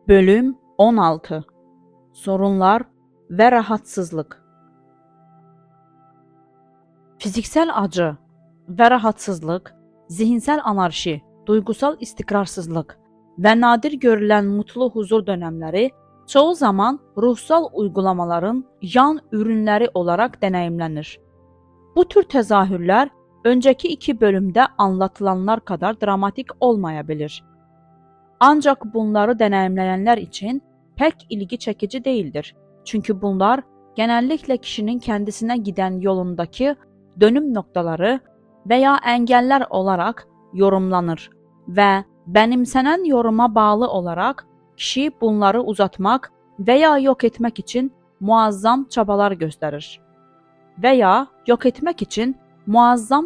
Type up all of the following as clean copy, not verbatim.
Bölüm 16. Sorunlar ve rahatsızlık. Fiziksel acı ve rahatsızlık, zihinsel anarşi, duygusal istikrarsızlık ve nadir görülen mutlu huzur dönemleri çoğu zaman ruhsal uygulamaların yan ürünleri olarak deneyimlenir. Bu tür tezahürler önceki iki bölümde anlatılanlar kadar dramatik olmayabilir. Ancak bunları deneyimleyenler için pek ilgi çekici değildir. Çünkü bunlar genellikle kişinin kendisine giden yolundaki dönüm noktaları veya engeller olarak yorumlanır ve benimsenen yoruma bağlı olarak kişi bunları uzatmak veya yok etmek için muazzam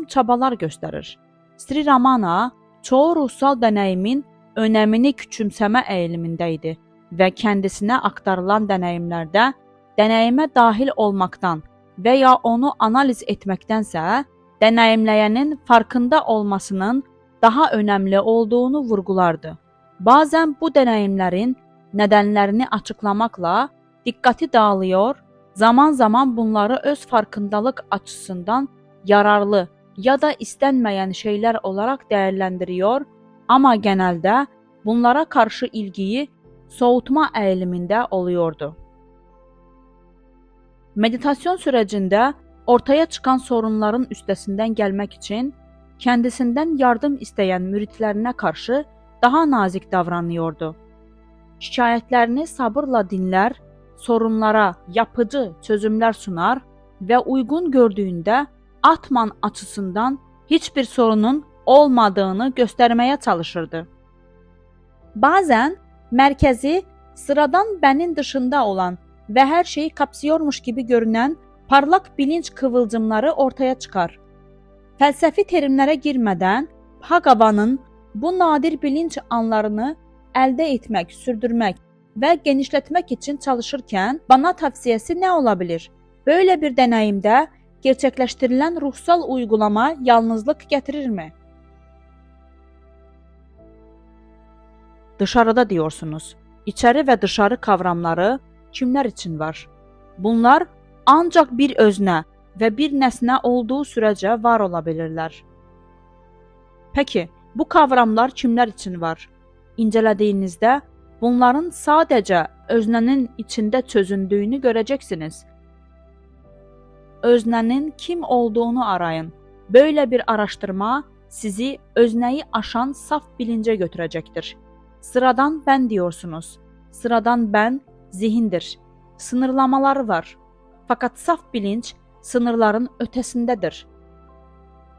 çabalar gösterir. Sri Ramana çoğu ruhsal deneyimin önemini küçümseme eğilimindeydi ve kendisine aktarılan deneyimlerde deneyime dahil olmaktan veya onu analiz etmektense deneyimleyenin farkında olmasının daha önemli olduğunu vurgulardı. Bazen bu deneyimlerin nedenlerini açıklamakla dikkati dağılıyor, zaman zaman bunları öz farkındalık açısından yararlı ya da istenmeyen şeyler olarak değerlendiriyor, ama genelde bunlara karşı ilgiyi soğutma eğiliminde oluyordu. Meditasyon sürecinde ortaya çıkan sorunların üstesinden gelmek için kendisinden yardım isteyen müritlerine karşı daha nazik davranıyordu. Şikayetlerini sabırla dinler, sorunlara yapıcı çözümler sunar ve uygun gördüğünde Atman açısından hiçbir sorunun olmadığını göstermeye çalışırdı. Bazen merkezi sıradan benin dışında olan ve her şeyi kapsıyormuş gibi görünen parlak bilinç kıvılcımları ortaya çıkar. Felsefi terimlere girmeden Bhagavan'ın bu nadir bilinç anlarını elde etmek, sürdürmek ve genişletmek için çalışırken bana tavsiyesi ne olabilir? Böyle bir deneyimde gerçekleştirilen ruhsal uygulama yalnızlık getirir mi? Dışarıda diyorsunuz. İçeri ve dışarı kavramları kimler için var? Bunlar ancak bir özne ve bir nesne olduğu sürece var olabilirler. Peki, bu kavramlar kimler için var? İncelediğinizde bunların sadece öznenin içinde çözündüğünü göreceksiniz. Öznenin kim olduğunu arayın. Böyle bir araştırma sizi özneyi aşan saf bilince götürecektir. Sıradan ben diyorsunuz. Sıradan ben zihindir. Sınırlamaları var. Fakat saf bilinç sınırların ötesindedir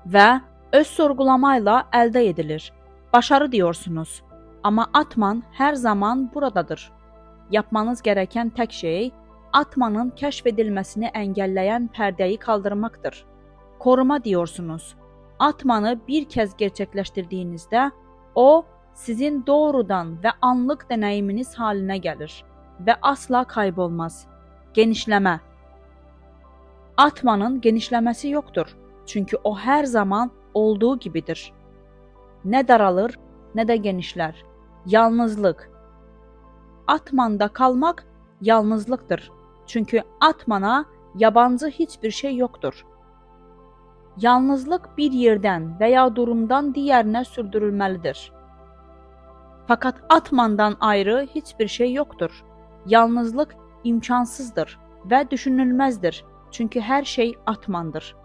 ve öz sorgulamayla elde edilir. Başarı diyorsunuz. Ama Atman her zaman buradadır. Yapmanız gereken tek şey Atmanın keşfedilmesini engelleyen perdeyi kaldırmaktır. Koruma diyorsunuz. Atmanı bir kez gerçekleştirdiğinizde o sizin doğrudan ve anlık deneyiminiz haline gelir ve asla kaybolmaz. Genişleme. Atmanın genişlemesi yoktur. Çünkü o her zaman olduğu gibidir. Ne daralır ne de genişler. Yalnızlık. Atmanda kalmak yalnızlıktır. Çünkü Atmana yabancı hiçbir şey yoktur. Yalnızlık bir yerden veya durumdan diğerine sürdürülmelidir. Fakat Atmandan ayrı hiçbir şey yoktur. Yalnızlık imkansızdır ve düşünülmezdir. Çünkü her şey Atmandır.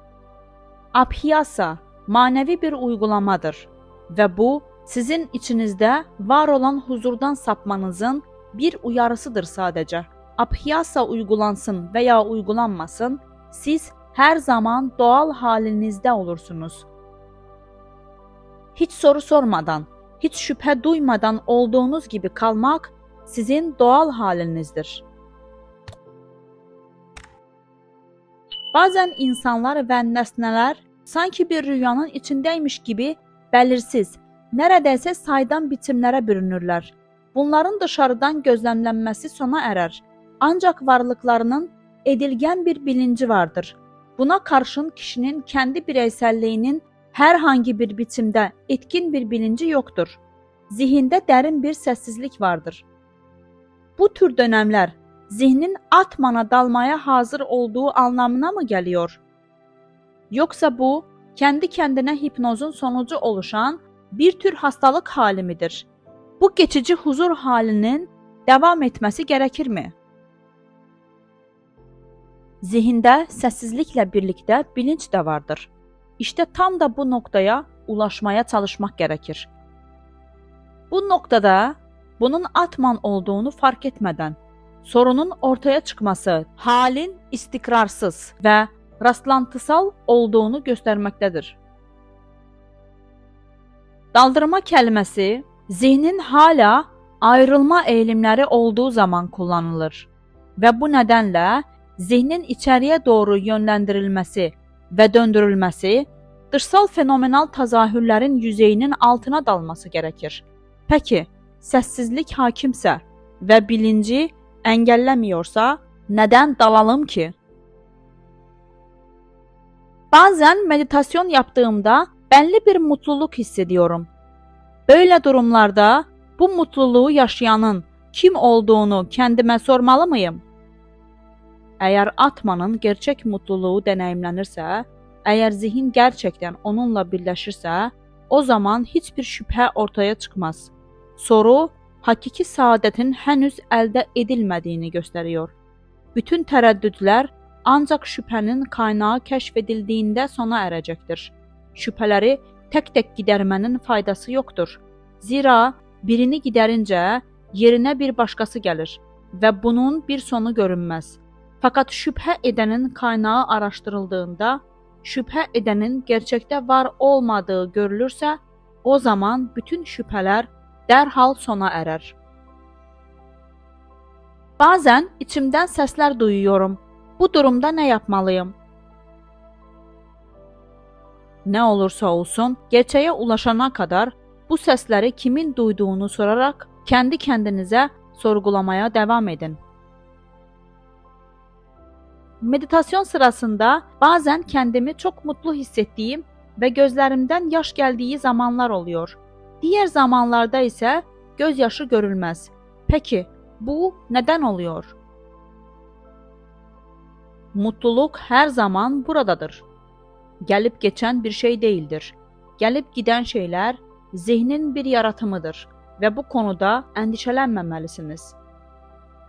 Abhyasa manevi bir uygulamadır ve bu sizin içinizde var olan huzurdan sapmanızın bir uyarısıdır sadece. Abhyasa uygulansın veya uygulanmasın, siz her zaman doğal halinizde olursunuz. Hiç soru sormadan, hiç şüphe duymadan olduğunuz gibi kalmak sizin doğal halinizdir. Bazen insanlar ve nesneler sanki bir rüyanın içindeymiş gibi belirsiz, neredeyse saydam biçimlere bürünürler. Bunların dışarıdan gözlemlenmesi sona erer. Ancak varlıklarının edilgen bir bilinci vardır. Buna karşın kişinin kendi bireyselliğinin herhangi bir biçimde etkin bir bilinci yoktur. Zihinde derin bir sessizlik vardır. bu tür dönemlər zihnin atmana dalmaya hazır olduğu anlamına mı geliyor? Yoksa bu, kendi kendine hipnozun sonucu oluşan bir tür hastalık hali midir? Bu geçici huzur halinin devam etmesi gerekir mi? Zihinde sessizlikle birlikte bilinç de vardır. İşte tam da bu noktaya ulaşmaya çalışmak gerekir. Bu noktada bunun atman olduğunu fark etmeden sorunun ortaya çıkması halin istikrarsız ve rastlantısal olduğunu göstermektedir. Daldırma kelimesi zihnin hala ayrılma eğilimleri olduğu zaman kullanılır ve bu nedenle zihnin içeriye doğru yönlendirilmesi ve döndürülmesi dışsal fenomenal tezahürlerin yüzeyinin altına dalması gerekir. Peki, sessizlik hakimse ve bilinci engellemiyorsa neden dalalım ki? Bazen meditasyon yaptığımda belli bir mutluluk hissediyorum. Böyle durumlarda bu mutluluğu yaşayanın kim olduğunu kendime sormalı mıyım? Eğer atmanın gerçek mutluluğu deneyimlenirse, eğer zihin gerçekten onunla birleşirse, o zaman hiçbir şüphe ortaya çıkmaz. Soru, hakiki saadetin henüz elde edilmediğini gösteriyor. Bütün tereddütler ancak şüphenin kaynağı keşfedildiğinde sona erecektir. Şüpheleri tek tek gidermenin faydası yoktur. Zira birini giderince yerine bir başkası gelir ve bunun bir sonu görünmez. Fakat şüphe edenin kaynağı araştırıldığında, şüphe edenin gerçekte var olmadığı görülürse, o zaman bütün şüpheler derhal sona erer. Bazen içimden sesler duyuyorum. Bu durumda ne yapmalıyım? Ne olursa olsun, gerçeğe ulaşana kadar bu sesleri kimin duyduğunu sorarak kendi kendinize sorgulamaya devam edin. Meditasyon sırasında bazen kendimi çok mutlu hissettiğim ve gözlerimden yaş geldiği zamanlar oluyor. Diğer zamanlarda ise gözyaşı görülmez. Peki bu neden oluyor? Mutluluk her zaman buradadır. Gelip geçen bir şey değildir. Gelip giden şeyler zihnin bir yaratımıdır ve bu konuda endişelenmemelisiniz.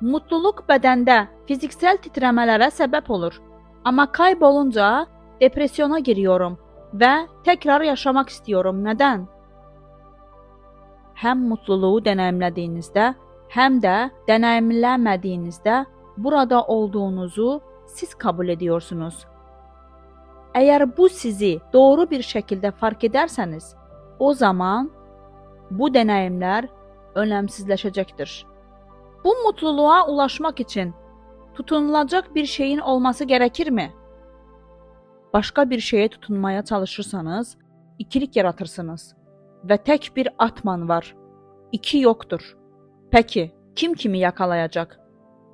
Mutluluk bedende fiziksel titremelere sebep olur. Ama kaybolunca depresyona giriyorum ve tekrar yaşamak istiyorum. Neden? Hem mutluluğu deneyimlediğinizde hem de deneyimlemediğinizde burada olduğunuzu siz kabul ediyorsunuz. Eğer bu sizi doğru bir şekilde fark ederseniz, o zaman bu deneyimler önemsizleşecektir. Bu mutluluğa ulaşmak için tutunulacak bir şeyin olması gerekir mi? Başka bir şeye tutunmaya çalışırsanız ikilik yaratırsınız ve tek bir atman var. İki yoktur. Peki kim kimi yakalayacak?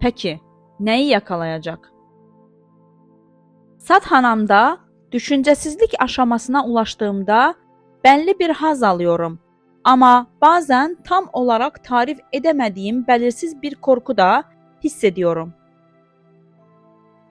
Peki neyi yakalayacak? Sadhanamda düşüncesizlik aşamasına ulaştığımda belli bir haz alıyorum. Ama bazen tam olarak tarif edemediğim belirsiz bir korku da hissediyorum.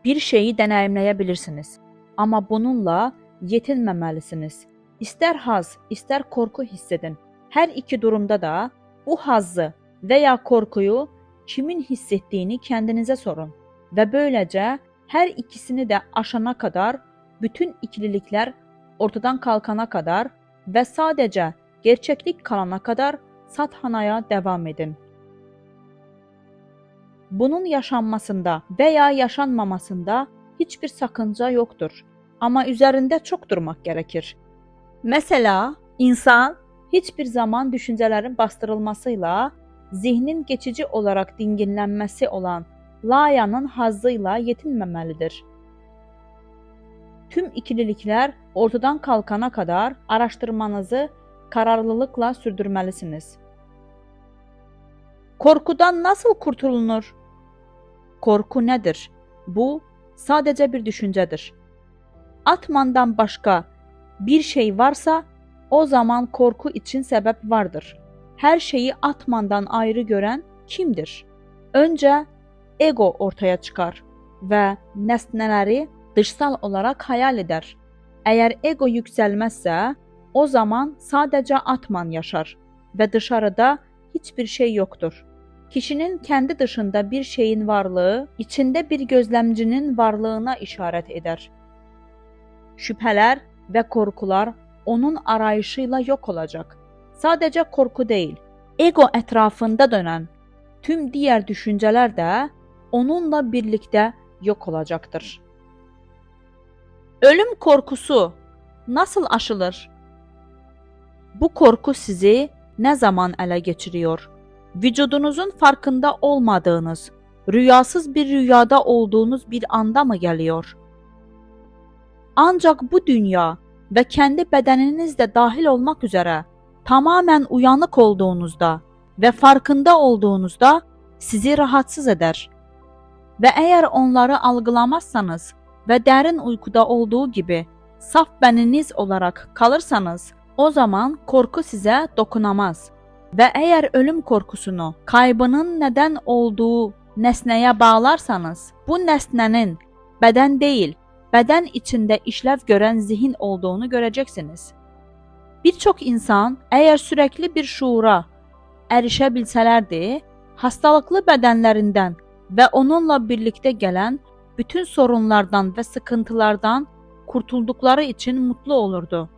Bir şeyi deneyimleyebilirsiniz ama bununla yetinmemelisiniz. İster haz, ister korku hissedin. Her iki durumda da bu hazzı veya korkuyu kimin hissettiğini kendinize sorun ve böylece her ikisini de aşana kadar, bütün ikililikler ortadan kalkana kadar ve sadece gerçeklik kalana kadar sadhanaya devam edin. Bunun yaşanmasında veya yaşanmamasında hiçbir sakınca yoktur. Ama üzerinde çok durmak gerekir. Mesela insan hiçbir zaman düşüncelerin bastırılmasıyla, zihnin geçici olarak dinginlenmesi olan layanın hazzıyla yetinmemelidir. Tüm ikililikler ortadan kalkana kadar araştırmanızı kararlılıkla sürdürmelisiniz. Korkudan nasıl kurtulunur? Korku nedir? Bu sadece bir düşüncedir. Atmandan başka bir şey varsa o zaman korku için sebep vardır. Her şeyi atmandan ayrı gören kimdir? Öncə ego ortaya çıxar və nəsnələri dışsal olaraq hayal edər. Əgər ego yüksəlməzsə, o zaman sadəcə atman yaşar və dışarıda heç bir şey yoxdur. Kişinin kendi dışında bir şeyin varlığı, içində bir gözlemcinin varlığına işarət edər. Şübhələr və qorxular onun arayışıyla yok olacak. Sadəcə qorxu deyil, ego ətrafında dönən tüm diğer düşünceler də onunla birlikdə yok olacaktır. Ölüm korkusu nasıl aşılır? Bu korku sizi ne zaman ələ geçiriyor? Vücudunuzun farkında olmadığınız, rüyasız bir rüyada olduğunuz bir anda mı geliyor? Ancak bu dünya ve kendi bedeniniz de dahil olmak üzere tamamen uyanık olduğunuzda ve farkında olduğunuzda sizi rahatsız eder. Ve eğer onları algılamazsanız ve derin uykuda olduğu gibi saf beniniz olarak kalırsanız, o zaman korku size dokunamaz. Ve eğer ölüm korkusunu kaybının neden olduğu nesneye bağlarsanız, bu nesnenin beden değil, beden içinde işlev gören zihin olduğunu göreceksiniz. Birçok insan eğer sürekli bir şuura erişe bilselerdi, hastalıklı bedenlerinden ve onunla birlikte gelen bütün sorunlardan ve sıkıntılardan kurtuldukları için mutlu olurdu.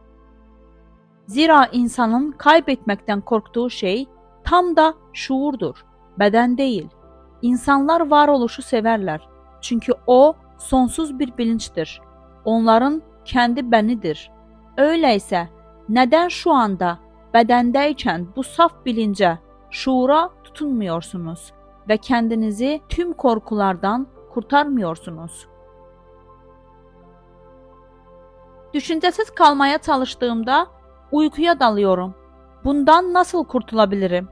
Zira insanın kaybetmekten korktuğu şey tam da şuurdur, beden değil. İnsanlar varoluşu severler. Çünkü o sonsuz bir bilinçtir. Onların kendi benidir. Öyleyse neden şu anda bedendeyken bu saf bilince, şuura tutunmuyorsunuz ve kendinizi tüm korkulardan kurtarmıyorsunuz? Düşüncesiz kalmaya çalıştığımda uykuya dalıyorum. Bundan nasıl kurtulabilirim?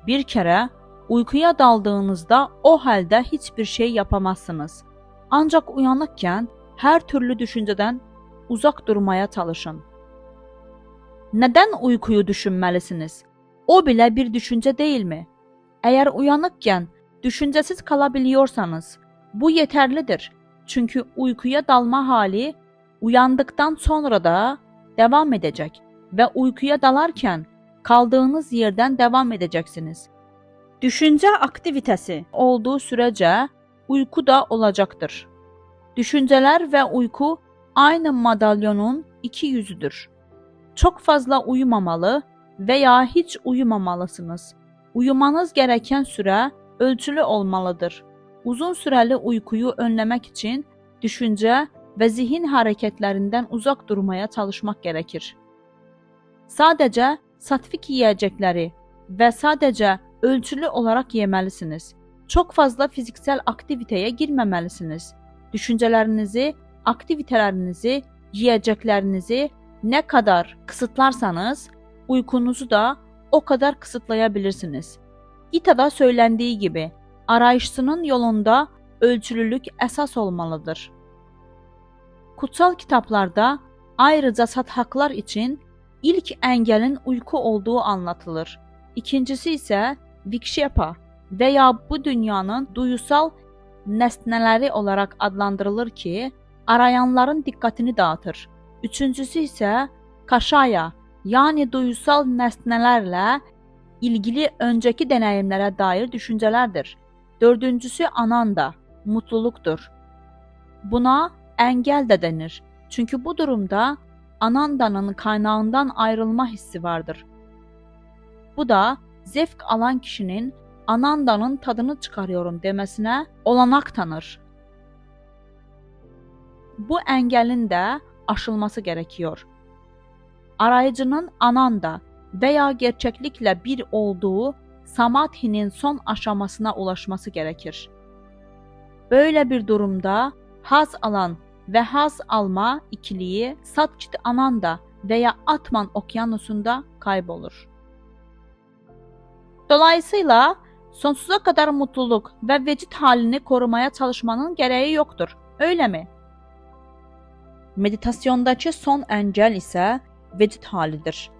Bir kere uykuya daldığınızda o halde hiçbir şey yapamazsınız. Ancak uyanıkken her türlü düşünceden uzak durmaya çalışın. Neden uykuyu düşünmelisiniz? O bile bir düşünce değil mi? Eğer uyanıkken düşüncesiz kalabiliyorsanız bu yeterlidir. Çünkü uykuya dalma hali uyandıktan sonra da devam edecek ve uykuya dalarken kaldığınız yerden devam edeceksiniz. Düşünce aktivitesi olduğu sürece uyku da olacaktır. Düşünceler ve uyku aynı madalyonun iki yüzüdür. Çok fazla uyumamalı veya hiç uyumamalısınız. Uyumanız gereken süre ölçülü olmalıdır. Uzun süreli uykuyu önlemek için düşünce ve zihin hareketlerinden uzak durmaya çalışmak gerekir. Sadece satvik yiyecekleri ve sadece ölçülü olarak yemelisiniz. Çok fazla fiziksel aktiviteye girmemelisiniz. Düşüncelerinizi, aktivitelerinizi, yiyeceklerinizi ne kadar kısıtlarsanız uykunuzu da o kadar kısıtlayabilirsiniz. Gita'da söylendiği gibi arayışçının yolunda ölçülülük esas olmalıdır. Kutsal kitaplarda ayrıca sathaklar için ilk engelin uyku olduğu anlatılır. İkincisi ise vikshepa veya bu dünyanın duyusal nesneleri olarak adlandırılır ki arayanların dikkatini dağıtır. Üçüncüsü ise kaşaya yani duyusal nesnelerle ilgili önceki deneyimlere dair düşüncelerdir. Dördüncüsü ananda, mutluluktur. Buna engel de denir. Çünkü bu durumda anandanın kaynağından ayrılma hissi vardır. Bu da zevk alan kişinin anandanın tadını çıkarıyorum demesine olanak tanır. Bu engelin de aşılması gerekiyor. Arayıcının ananda veya gerçeklikle bir olduğu samadhi'nin son aşamasına ulaşması gerekir. Böyle bir durumda haz alan ve haz alma ikiliği Satchit Ananda veya Atman okyanusunda kaybolur. Dolayısıyla sonsuza kadar mutluluk ve vecid halini korumaya çalışmanın gereği yoktur. Öyle mi? Meditasyondaki son engel ise vecid halidir.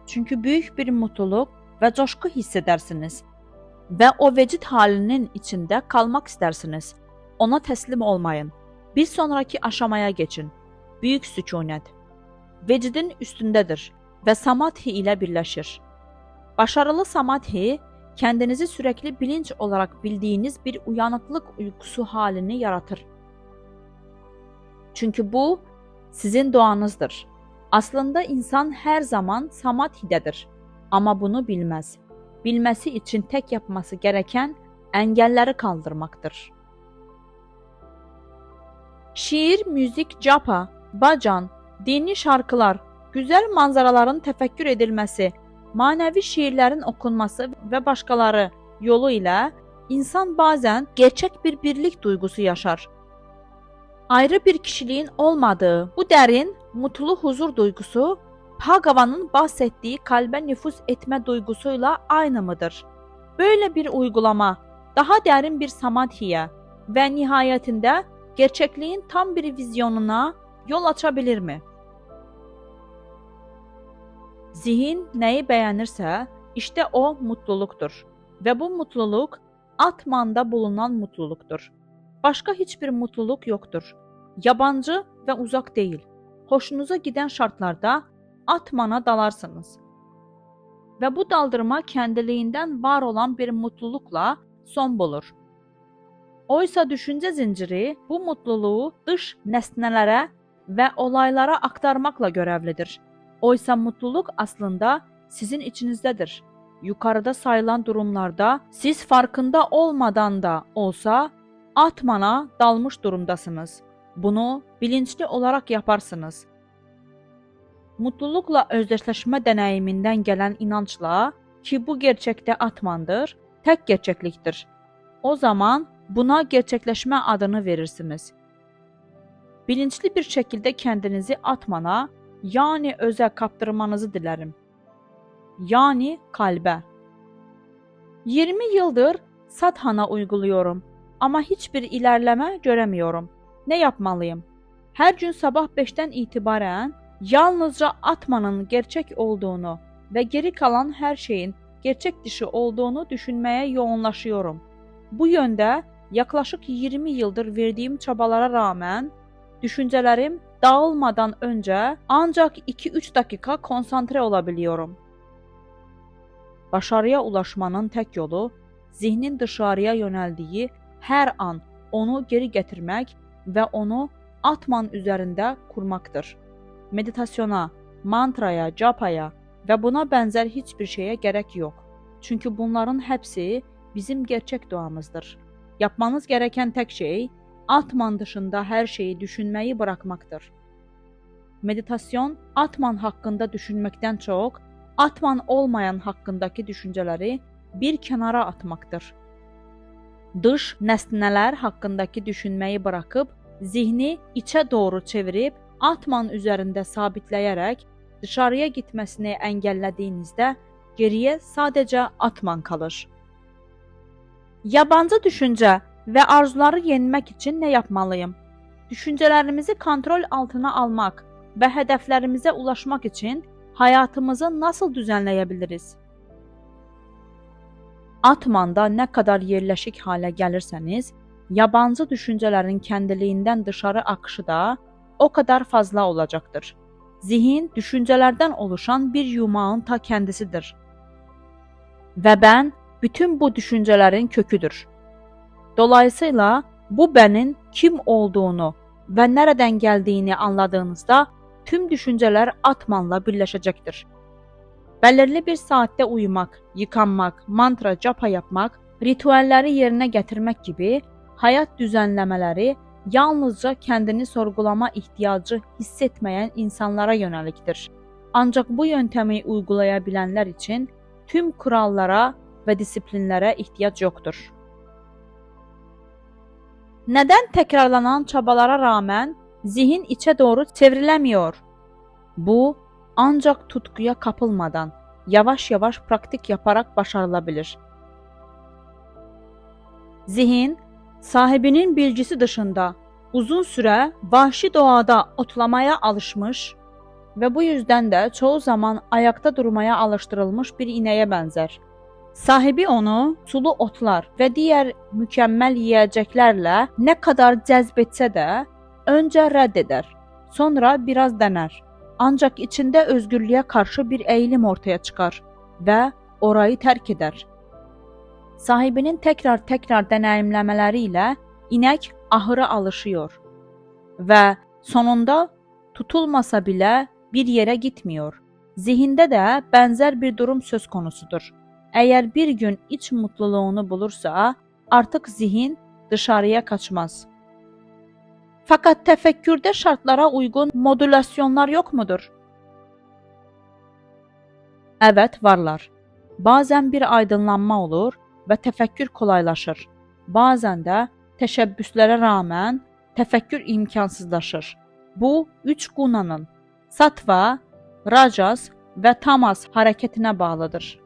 Çünkü büyük bir mutluluk ve coşku hissedersiniz. və o vecid halinin içində qalmaq istərsiniz. Ona təslim olmayın. Bir sonraki aşamaya geçin. Büyük sükunet. Vecidin üstündədir və samadhi ilə birləşir. Başarılı samadhi, kendinizi sürekli bilinç olarak bildiğiniz bir uyanıklık uykusu halini yaratır. Çünkü bu sizin doğanızdır. Aslında insan her zaman samadhidedir. Ama bunu bilmez. Bilmesi için tek yapması gereken engelleri kaldırmaktır. Şiir, müzik, japa, bacan, dini şarkılar, güzel manzaraların tefekkür edilmesi, manevi şiirlerin okunması ve başkaları yolu ile insan bazen gerçek bir birlik duygusu yaşar. Ayrı bir kişiliğin olmadığı bu derin, mutlu huzur duygusu, Bhagavan'ın bahsettiği kalbe nüfuz etme duygusuyla aynı mıdır? Böyle bir uygulama, daha derin bir samadhiye ve nihayetinde gerçekliğin tam bir vizyonuna yol açabilir mi? Zihin neyi beğenirse işte o mutluluktur ve bu mutluluk Atman'da bulunan mutluluktur. Başka hiçbir mutluluk yoktur. Yabancı ve uzak değil. Hoşunuza giden şartlarda Atman'a dalarsınız. Ve bu daldırma kendiliğinden var olan bir mutlulukla son bulur. Oysa düşünce zinciri bu mutluluğu dış nesnelere ve olaylara aktarmakla görevlidir. Oysa mutluluk aslında sizin içinizdedir. Yukarıda sayılan durumlarda siz farkında olmadan da olsa Atman'a dalmış durumdasınız. Bunu bilinçli olarak yaparsınız. Mutlulukla özdeşleşme deneyiminden gelen inançla ki bu gerçekte Atman'dır, tek gerçekliktir. O zaman buna gerçekleşme adını verirsiniz. Bilinçli bir şekilde kendinizi Atman'a, yani öze kaptırmanızı dilerim. Yani kalbe. 20 yıldır sadhana uyguluyorum ama hiçbir ilerleme göremiyorum. Ne yapmalıyım? Her gün sabah 5'ten itibaren yalnızca Atman'ın gerçek olduğunu ve geri kalan her şeyin gerçek dışı olduğunu düşünmeye yoğunlaşıyorum. Bu yönde yaklaşık 20 yıldır verdiğim çabalara rağmen düşüncelerim dağılmadan önce ancak 2-3 dakika konsantre olabiliyorum. Başarıya ulaşmanın tek yolu zihnin dışarıya yöneldiği her an onu geri getirmek ve onu Atman üzerinde kurmaktır. Meditasyona, mantraya, japaya ve buna benzer hiçbir şeye gerek yok. Çünkü bunların hepsi bizim gerçek doğamızdır. Yapmanız gereken tek şey Atman dışında her şeyi düşünmeyi bırakmaktır. Meditasyon, Atman hakkında düşünmekten çok, Atman olmayan hakkındaki düşünceleri bir kenara atmaktır. Dış nesneler hakkındaki düşünmeyi bırakıp, zihni içe doğru çevirip, Atman üzerinde sabitleyerek dışarıya gitmesini engellediğinizde geriye sadece Atman kalır. Yabancı düşünce ve arzuları yenmek için ne yapmalıyım? Düşüncelerimizi kontrol altına almak ve hedeflerimize ulaşmak için hayatımızı nasıl düzenleyebiliriz? Atman'da ne kadar yerleşik hale gelirseniz, yabancı düşüncelerin kendiliğinden dışarı akışı da o kadar fazla olacaktır. Zihin, düşüncelerden oluşan bir yumağın ta kendisidir. Ve ben, bütün bu düşüncelerin köküdür. Dolayısıyla bu benin kim olduğunu ve nereden geldiğini anladığınızda tüm düşünceler Atman'la birleşecektir. Belirli bir saatte uyumak, yıkanmak, mantra, japa yapmak, ritüelleri yerine getirmek gibi hayat düzenlemeleri yalnızca kendini sorgulama ihtiyacı hissetmeyen insanlara yöneliktir. Ancak bu yöntemi uygulayabilenler için tüm kurallara ve disiplinlere ihtiyaç yoktur. Neden tekrarlanan çabalara rağmen zihin içe doğru çevrilemiyor? Bu ancak tutkuya kapılmadan, yavaş yavaş pratik yaparak başarılabilir. Zihin, sahibinin bilgisi dışında uzun süre vahşi doğada otlamaya alışmış ve bu yüzden de çoğu zaman ayakta durmaya alıştırılmış bir ineğe benzer. Sahibi onu sulu otlar və digər mükəmməl yeyəcəklərlə nə qədər cəzb etsə də, öncə rədd edər, sonra biraz dənər. Ancaq içində özgürlüyə qarşı bir eğilim ortaya çıxar və orayı tərk edər. Sahibinin təkrar deneyimləmələri ilə inək ahıra alışıyor və sonunda tutulmasa belə bir yerə gitmiyor. Zihində də bənzər bir durum söz konusudur. Əgər bir gün iç mutluluğunu bulursa, artıq zihin dışarıya kaçmaz. Fakat təfəkkürdə şartlara uygun modülasyonlar yoxmudur? Evet, varlar. Bazen bir aydınlanma olur və təfəkkür kolaylaşır. Bazen də təşəbbüslərə rağmen təfəkkür imkansızlaşır. Bu, üç gunanın, sattva, rajas və tamas hərəkətinə bağlıdır.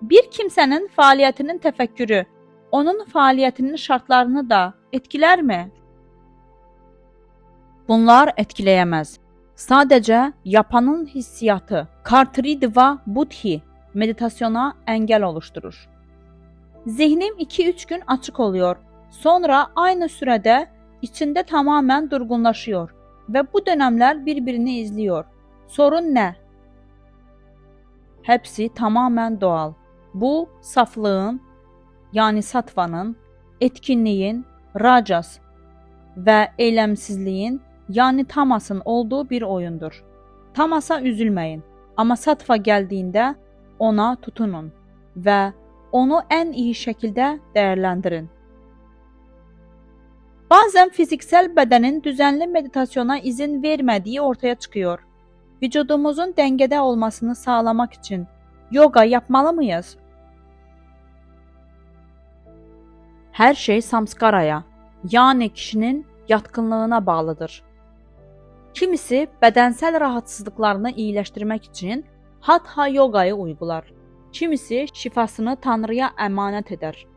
Bir kimsənin fəaliyyətinin təfəkkürü onun fəaliyyətinin şartlarını da etkilərmi? Bunlar etkiləyəməz. Sadəcə yapanın hissiyatı, Kartridva Buddhi meditasyona əngəl oluşturur. Zihnim 2-3 gün açıq oluyor. Sonra aynı sürədə içində tamamen durgunlaşıyor və bu dönemlər bir-birini izliyor. Sorun nə? Hepsi tamamen doğal. Bu, saflığın, yani sattvanın, etkinliğin, rajas və eylemsizliğin, yani tamasın olduğu bir oyundur. Tamasa üzülməyin, amma sattva gəldiğində ona tutunun və onu en iyi şekilde değerlendirin. Bazen fiziksel bedenin düzenli meditasyona izin vermediği ortaya çıkıyor. Vücudumuzun dengede olmasını sağlamak için yoga yapmalı mıyız? Her şey samskaraya, yani kişinin yatkınlığına bağlıdır. Kimisi bedensel rahatsızlıklarını iyileştirmek için hatha yogayı uygular. Kimisi şifasını Tanrı'ya emanet eder.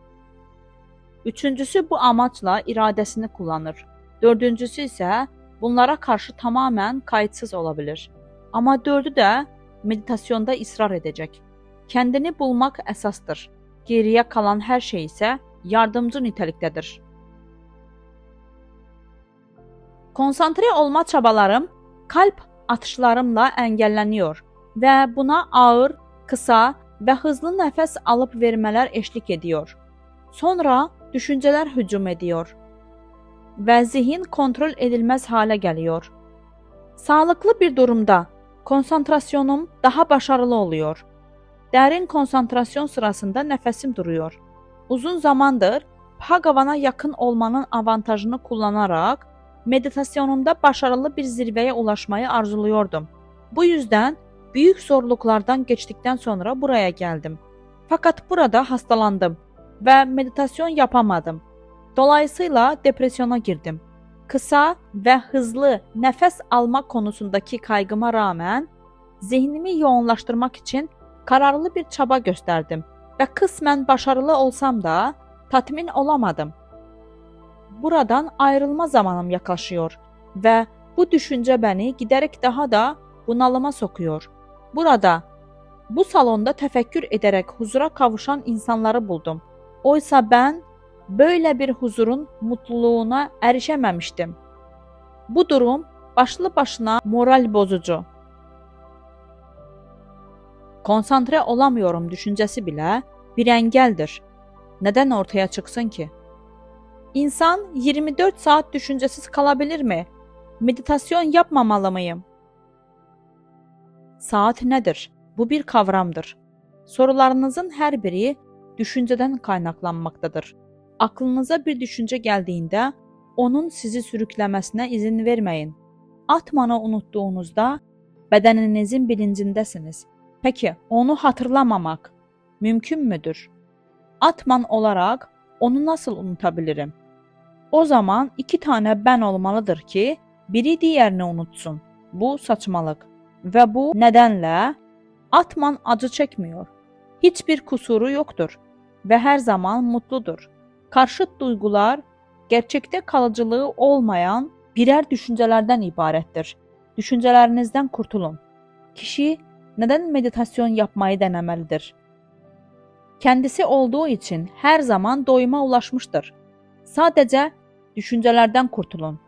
Üçüncüsü bu amaçla iradesini kullanır. Dördüncüsü ise bunlara karşı tamamen kayıtsız olabilir. Ama dördü de meditasyonda ısrar edecek. Kendini bulmak esastır. Geriye kalan her şey ise yardımcı niteliktedir. Konsantre olma çabalarım kalp atışlarımla engelleniyor ve buna ağır, kısa ve hızlı nefes alıp vermeler eşlik ediyor. Sonra düşünceler hücum ediyor ve zihin kontrol edilmez hale geliyor. Sağlıklı bir durumda konsantrasyonum daha başarılı oluyor. Derin konsantrasyon sırasında nefesim duruyor. Uzun zamandır Bhagavan'a yakın olmanın avantajını kullanarak meditasyonumda başarılı bir zirveye ulaşmayı arzuluyordum. Bu yüzden büyük zorluklardan geçtikten sonra buraya geldim. Fakat burada hastalandım ve meditasyon yapamadım. Dolayısıyla depresyona girdim. Kısa ve hızlı nefes alma konusundaki kaygıma rağmen zihnimi yoğunlaştırmak için kararlı bir çaba gösterdim ve kısmen başarılı olsam da tatmin olamadım. Buradan ayrılma zamanım yaklaşıyor ve bu düşünce beni giderek daha da bunalıma sokuyor. Burada, bu salonda tefekkür ederek huzura kavuşan insanları buldum. Oysa ben böyle bir huzurun mutluluğuna erişememiştim. Bu durum başlı başına moral bozucu. Konsantre olamıyorum düşüncesi bile bir engeldir. Neden ortaya çıksın ki? İnsan 24 saat düşüncesiz kalabilir mi? Meditasyon yapmamalı mıyım? Saat nedir? Bu bir kavramdır. Sorularınızın her biri düşünceden kaynaklanmaktadır. Aklınıza bir düşünce geldiğinde onun sizi sürüklemesine izin vermeyin. Atmanı unuttuğunuzda bedeninizin bilincindesiniz. Peki onu hatırlamamak mümkün müdür? Atman olarak onu nasıl unutabilirim? O zaman 2 tane ben olmalıdır ki biri diğerini unutsun. Bu saçmalık. Ve bu nedenle Atman acı çekmiyor. Hiçbir kusuru yoktur ve her zaman mutludur. Karşıt duygular gerçekte kalıcılığı olmayan birer düşüncelerden ibarettir. Düşüncelerinizden kurtulun. Kişi neden meditasyon yapmayı denemelidir? Kendisi olduğu için her zaman doyuma ulaşmıştır. Sadece düşüncelerden kurtulun.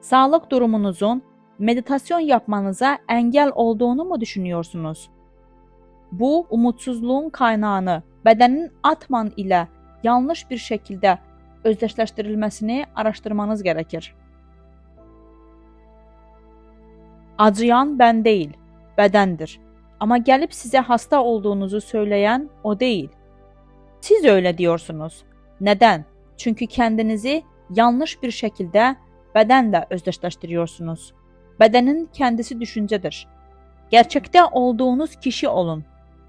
Sağlık durumunuzun meditasyon yapmanıza engel olduğunu mu düşünüyorsunuz? Bu umutsuzluğun kaynağını bedenin atman ile yanlış bir şekilde özdeşleştirilmesini araştırmanız gerekir. Acıyan ben değil, bedendir. Ama gelip size hasta olduğunuzu söyleyen o değil. Siz öyle diyorsunuz. Neden? Çünkü kendinizi yanlış bir şekilde bedenle özdeşleştiriyorsunuz. Bedenin kendisi düşüncedir. Gerçekte olduğunuz kişi olun.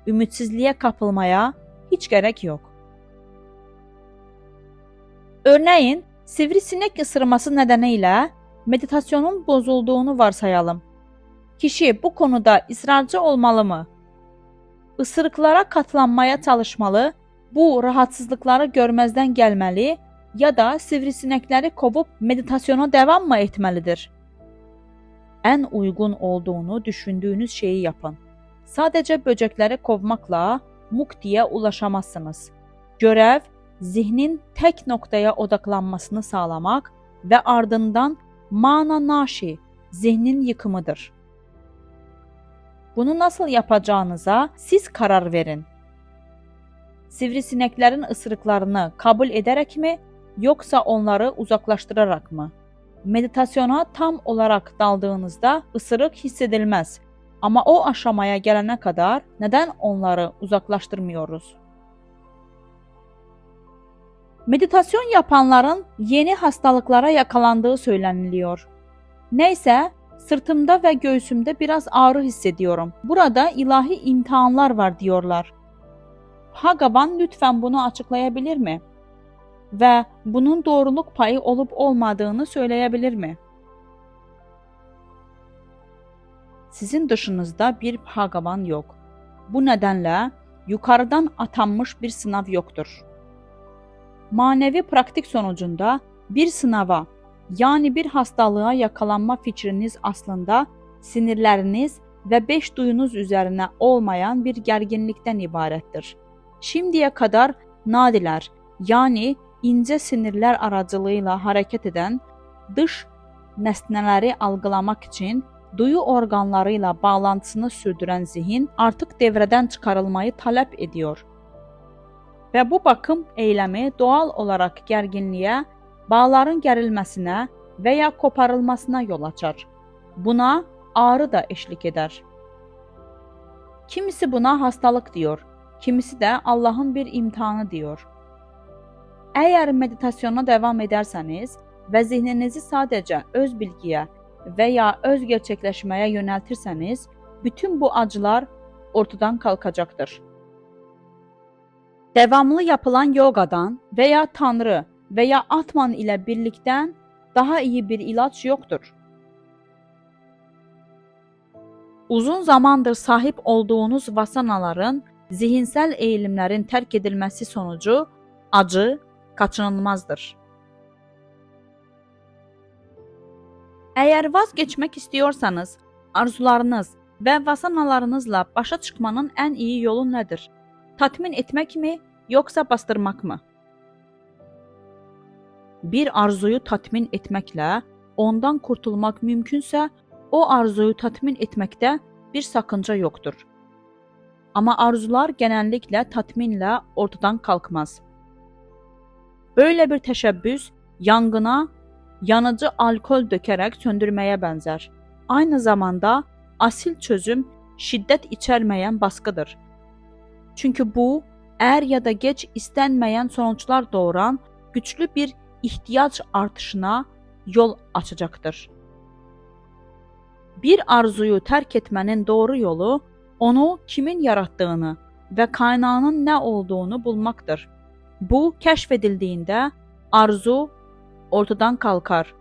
Ümitsizliğe kapılmaya hiç gerek yok. Örneğin, sivrisinek ısırması nedeniyle meditasyonun bozulduğunu varsayalım. Kişi bu konuda ısrarcı olmalı mı? Isırıklara katlanmaya çalışmalı, bu rahatsızlıkları görmezden gelmeli ya da sivrisinekleri kovup meditasyona devam mı etmelidir? En uygun olduğunu düşündüğünüz şeyi yapın. Sadece böcekleri kovmakla muktiye ulaşamazsınız. Görev, zihnin tek noktaya odaklanmasını sağlamak ve ardından mana naşi, zihnin yıkımıdır. Bunu nasıl yapacağınıza siz karar verin. Sivrisineklerin ısırıklarını kabul ederek mi, yoksa onları uzaklaştırarak mı? Meditasyona tam olarak daldığınızda ısırık hissedilmez. Ama o aşamaya gelene kadar neden onları uzaklaştırmıyoruz? Meditasyon yapanların yeni hastalıklara yakalandığı söyleniliyor. Neyse, sırtımda ve göğsümde biraz ağrı hissediyorum. Burada ilahi imtihanlar var diyorlar. Bhagavan lütfen bunu açıklayabilir mi? Ve bunun doğruluk payı olup olmadığını söyleyebilir mi? Sizin dışınızda bir Bhagavan yok. Bu nedenle yukarıdan atanmış bir sınav yoktur. Manevi praktik sonucunda bir sınava, yani bir hastalığa yakalanma fikriniz aslında sinirleriniz ve 5 duyunuz üzerine olmayan bir gerginlikten ibarettir. Şimdiye kadar nadiler, yani ince sinirler aracılığıyla hareket eden dış nesneleri algılamak için duyu organlarıyla bağlantısını sürdüren zihin artık devreden çıkarılmayı talep ediyor. Ve bu bakım eylemi doğal olarak gerginliğe, bağların gerilmesine veya koparılmasına yol açar. Buna ağrı da eşlik eder. Kimisi buna hastalık diyor, kimisi de Allah'ın bir imtihanı diyor. Eğer meditasyona devam ederseniz ve zihninizi sadece öz bilgiye veya öz gerçekleşmeye yöneltirseniz, bütün bu acılar ortadan kalkacaktır. Devamlı yapılan yogadan veya Tanrı veya Atman ile birlikten daha iyi bir ilaç yoktur. Uzun zamandır sahip olduğunuz vasanaların, zihinsel eğilimlerin terk edilmesi sonucu acı kaçınılmazdır. Eğer vazgeçmek istiyorsanız, arzularınız ve vasanalarınızla başa çıkmanın en iyi yolu nedir? Tatmin etmek mi, yoksa bastırmak mı? Bir arzuyu tatmin etmekle ondan kurtulmak mümkünse, o arzuyu tatmin etmekte bir sakınca yoktur. Ama arzular genellikle tatminle ortadan kalkmaz. Böyle bir teşebbüs yangına yanıcı alkol dökerek söndürmeye benzer. Aynı zamanda asil çözüm şiddet içermeyen baskıdır. Çünkü bu er ya da geç istenmeyen sonuçlar doğuran güçlü bir ihtiyaç artışına yol açacaktır. Bir arzuyu terk etmenin doğru yolu onu kimin yarattığını ve kaynağının ne olduğunu bulmaktır. Bu keşfedildiğinde arzu ortadan kalkar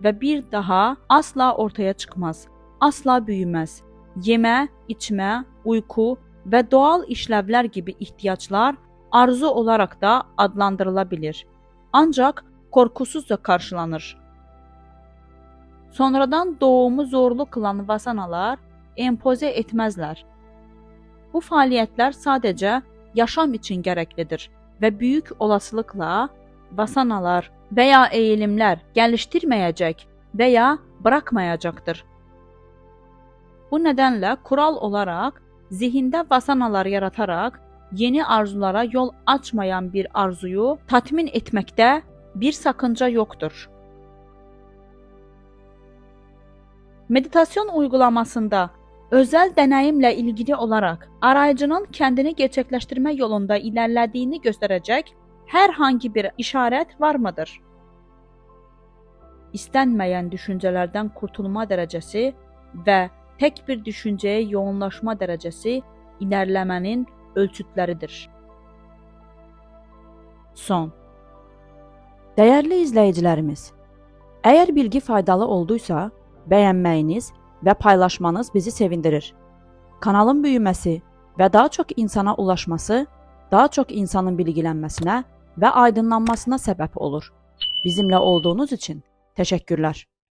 ve bir daha asla ortaya çıkmaz, asla büyümez. Yeme, içme, uyku ve doğal işlevler gibi ihtiyaçlar arzu olarak da adlandırılabilir. Ancak korkusuzca karşılanır. Sonradan doğumu zorlu kılan vasanalar empoze etməzlər. Bu fəaliyyətlər sadəcə yaşam üçün gərəklidir və böyük olasılıqla vasanalar və ya eğilimlər gəlişdirməyəcək və ya bırakmayacaqdır. Bu nədənlə kural olaraq zihində vasanalar yarataraq yeni arzulara yol açmayan bir arzuyu tatmin etməkdə bir sakınca yoxdur. Meditasyon uygulamasında özəl deneyimlə ilgili olaraq arayıcının kəndini gerçəkləşdirmə yolunda ilerlədiyini göstərəcək hər hangi bir işarət varmıdır? İstənməyən düşüncələrdən kurtulma dərəcəsi və tək bir düşüncəyə yoğunlaşma dərəcəsi ilerləmənin ölçütləridir. Son. Dəyərli izləyicilərimiz, əgər bilgi faydalı olduysa, bəyənməyiniz və paylaşmanız bizi sevindirir. Kanalın böyüməsi və daha çox insana ulaşması, daha çox insanın bilgilənməsinə və aydınlanmasına səbəb olur. Bizimlə olduğunuz üçün təşəkkürlər.